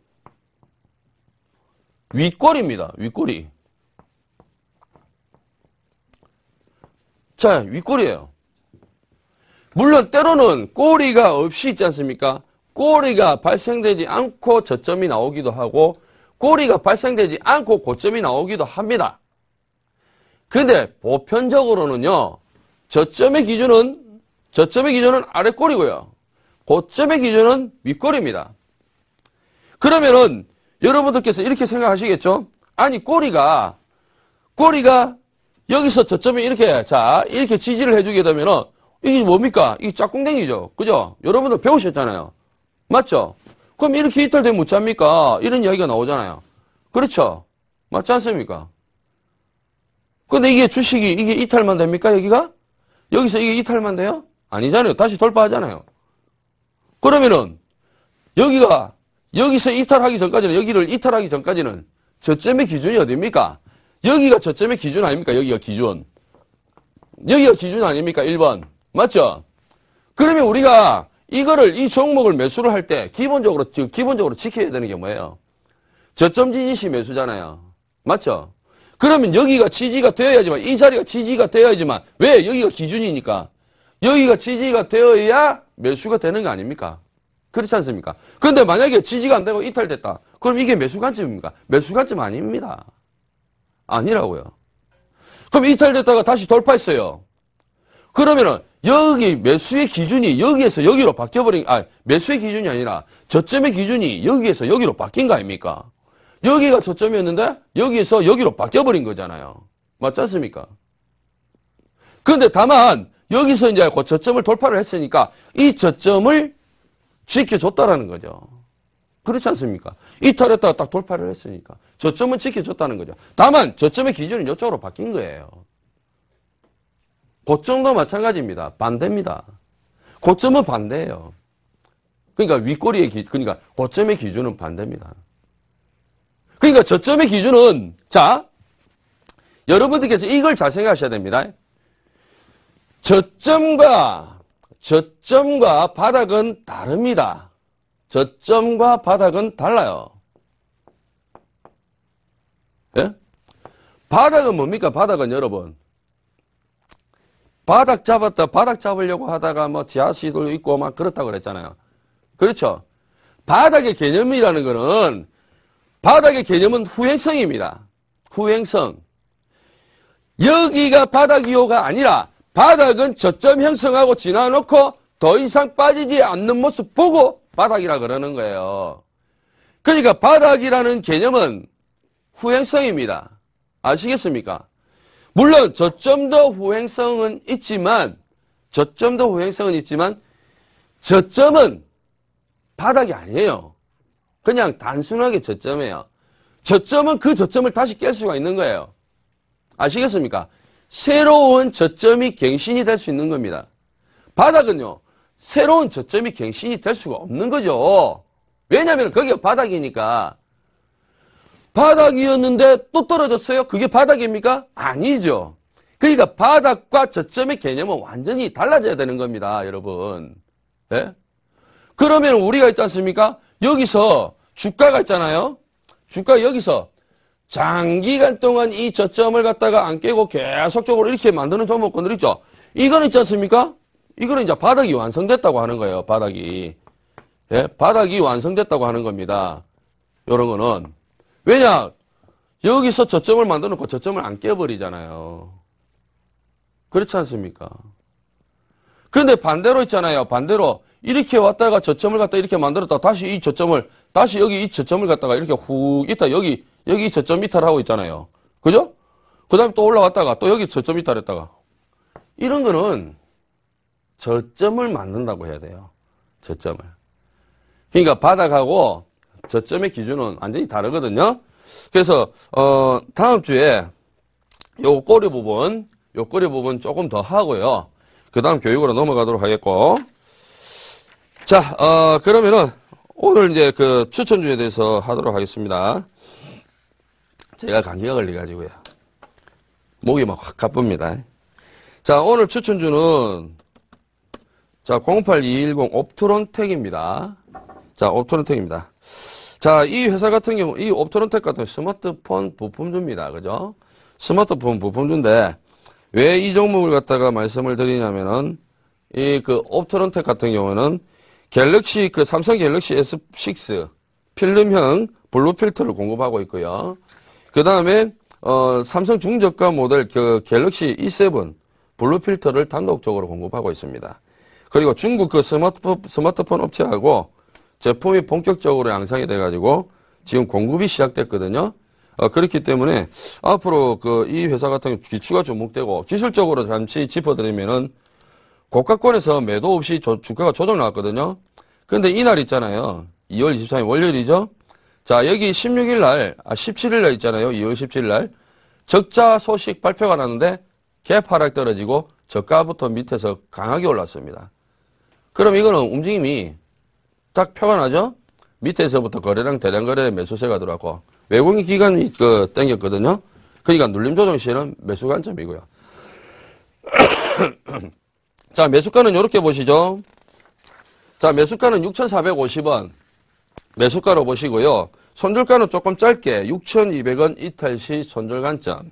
B: 윗꼬리입니다. 윗꼬리. 자, 윗꼬리예요. 물론 때로는 꼬리가 없이 있지 않습니까? 꼬리가 발생되지 않고 저점이 나오기도 하고 꼬리가 발생되지 않고 고점이 나오기도 합니다. 근데 보편적으로는요. 저점의 기준은 아래 꼬리고요. 고점의 기준은 윗꼬리입니다. 그러면은 여러분들께서 이렇게 생각하시겠죠? 아니 꼬리가 여기서 저점이 이렇게 지지를 해주게 되면은 이게 뭡니까? 이게 짝꿍댕이죠. 그죠? 여러분들 배우셨잖아요. 맞죠? 그럼 이렇게 이탈되면 못 잡니까? 이런 이야기가 나오잖아요. 그렇죠? 맞지 않습니까? 근데 이게 주식이 이게 이탈만 됩니까? 여기서 이게 이탈만 돼요? 아니잖아요. 다시 돌파하잖아요. 그러면은 여기서 이탈하기 전까지는 여기를 이탈하기 전까지는 저점의 기준이 어디입니까? 여기가 저점의 기준 아닙니까? 여기가 기준 아닙니까? 1번. 맞죠? 그러면 우리가 이 종목을 매수를 할 때 기본적으로 지켜야 되는 게 뭐예요? 저점 지지시 매수잖아요. 맞죠? 그러면 여기가 지지가 되어야지만, 이 자리가 지지가 되어야지만, 왜? 여기가 기준이니까. 여기가 지지가 되어야 매수가 되는 거 아닙니까? 그렇지 않습니까? 그런데 만약에 지지가 안 되고 이탈됐다. 그럼 이게 매수 관점입니까? 매수 관점 아닙니다. 아니라고요. 그럼 이탈됐다가 다시 돌파했어요. 그러면은 여기 매수의 기준이 여기에서 여기로 매수의 기준이 아니라 저점의 기준이 여기에서 여기로 바뀐 거 아닙니까? 여기가 저점이었는데 여기에서 여기로 바뀌어버린 거잖아요. 맞지 않습니까? 그런데 다만 여기서 이제 그 저점을 돌파를 했으니까 이 저점을 지켜줬다라는 거죠. 그렇지 않습니까? 이탈했다가 딱 돌파를 했으니까 저점은 지켜줬다는 거죠. 다만 저점의 기준이 이쪽으로 바뀐 거예요. 고점도 마찬가지입니다. 반대입니다. 고점은 반대예요. 그러니까 윗꼬리의 그러니까 고점의 기준은 반대입니다. 그러니까 저점의 기준은, 자, 여러분들께서 이걸 잘 생각하셔야 됩니다. 저점과 바닥은 다릅니다. 저점과 바닥은 달라요. 예? 바닥은 뭡니까? 바닥은 여러분. 바닥 잡으려고 하다가 뭐 지하시도 있고 막 그렇다고 그랬잖아요. 그렇죠? 바닥의 개념은 후행성입니다. 후행성. 여기가 바닥이요가 아니라 바닥은 저점 형성하고 지나놓고 더 이상 빠지지 않는 모습 보고 바닥이라 그러는 거예요. 그러니까 바닥이라는 개념은 후행성입니다. 아시겠습니까? 물론 저점도 후행성은 있지만 저점은 바닥이 아니에요. 그냥 단순하게 저점이에요. 저점은 그 저점을 다시 깰 수가 있는 거예요. 아시겠습니까? 새로운 저점이 갱신이 될 수 있는 겁니다. 바닥은요, 새로운 저점이 갱신이 될 수가 없는 거죠. 왜냐하면 거기가 바닥이니까. 바닥이었는데 또 떨어졌어요? 그게 바닥입니까? 아니죠. 그러니까 바닥과 저점의 개념은 완전히 달라져야 되는 겁니다, 여러분. 예? 그러면 우리가 있지 않습니까? 여기서 주가가 있잖아요. 주가 여기서 장기간 동안 이 저점을 갖다가 안 깨고 계속적으로 이렇게 만드는 종목군들 있죠. 이거는 있지 않습니까? 이거는 이제 바닥이 완성됐다고 하는 거예요. 바닥이. 예? 바닥이 완성됐다고 하는 겁니다. 요런 거는. 왜냐? 여기서 저점을 만들어 놓고 저점을 안 깨버리잖아요. 그렇지 않습니까? 그런데 반대로 있잖아요. 반대로 이렇게 왔다가 저점을 갖다 이렇게 만들었다 다시 여기 이 저점을 갖다가 이렇게 훅 있다 여기 저점 이탈 하고 있잖아요. 그죠? 그 다음에 또 올라왔다가 또 여기 저점 이탈 했다가 이런 거는 저점을 만든다고 해야 돼요. 저점을. 그러니까 바닥하고 저점의 기준은 완전히 다르거든요. 그래서 다음 주에 요 꼬리 부분 조금 더 하고요. 그 다음 교육으로 넘어가도록 하겠고. 자, 그러면은 오늘 이제 그 추천주에 대해서 하도록 하겠습니다. 제가 감기가 걸려가지고요. 목이 막 확 가쁩니다. 자, 오늘 추천주는 자, 08210 옵트론텍입니다. 자, 옵트론텍입니다. 자, 이 회사 같은 경우, 이 옵트론텍 같은 스마트폰 부품주입니다. 그죠? 스마트폰 부품주인데, 왜 이 종목을 갖다가 말씀을 드리냐면은, 옵트론텍 같은 경우는, 삼성 갤럭시 S6 필름형 블루 필터를 공급하고 있고요. 그 다음에, 삼성 중저가 모델 갤럭시 E7 블루 필터를 단독적으로 공급하고 있습니다. 그리고 중국 스마트폰 업체하고 제품이 본격적으로 양상이 돼가지고 지금 공급이 시작됐거든요. 그렇기 때문에 앞으로 이 회사 같은 경우 기추가 주목되고 기술적으로 잠시 짚어드리면은 고가권에서 매도 없이 주가가 조정 나왔거든요. 그런데 이날 있잖아요. 2월 23일 월요일이죠. 자, 여기 17일 날 있잖아요. 2월 17일 날 적자 소식 발표가 났는데 갭 하락 떨어지고 저가부터 밑에서 강하게 올랐습니다. 그럼 이거는 움직임이 딱 표가 나죠? 밑에서부터 거래량 대량 거래 매수세가 들어왔고 외국인 기관이 땡겼거든요. 그러니까 눌림 조정 시에는 매수 관점이고요. 자, 매수가는 이렇게 보시죠. 자, 매수가는 6,450원 매수가로 보시고요. 손절가는 조금 짧게 6,200원 이탈 시 손절 관점.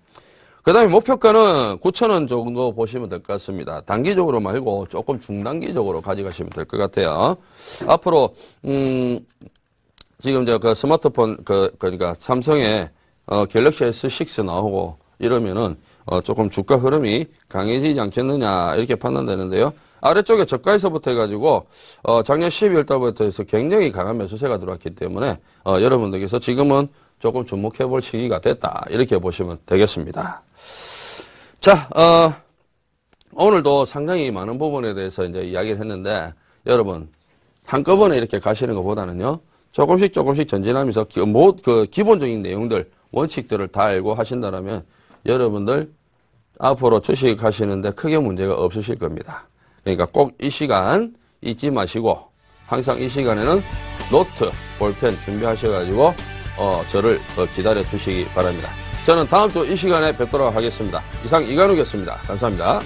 B: 그 다음에 목표가는 9,000원 정도 보시면 될 것 같습니다. 단기적으로 말고 조금 중단기적으로 가져가시면 될 것 같아요. 앞으로, 지금 스마트폰, 그러니까 삼성의, 갤럭시 S6 나오고 이러면은, 조금 주가 흐름이 강해지지 않겠느냐, 이렇게 판단되는데요. 아래쪽에 저가에서부터 해가지고, 작년 12월 달부터 해서 굉장히 강한 매수세가 들어왔기 때문에, 여러분들께서 지금은 조금 주목해 볼 시기가 됐다. 이렇게 보시면 되겠습니다. 자, 오늘도 상당히 많은 부분에 대해서 이제 이야기를 했는데, 여러분, 한꺼번에 이렇게 가시는 것보다는요, 조금씩 전진하면서, 기본적인 내용들, 원칙들을 다 알고 하신다면, 여러분들, 앞으로 주식 하시는데 크게 문제가 없으실 겁니다. 그러니까 꼭 이 시간, 잊지 마시고 항상 이 시간에는 노트, 볼펜 준비하셔가지고 저를 기다려 주시기 바랍니다. 저는 다음 주 이 시간에 뵙도록 하겠습니다. 이상 이관우였습니다. 감사합니다.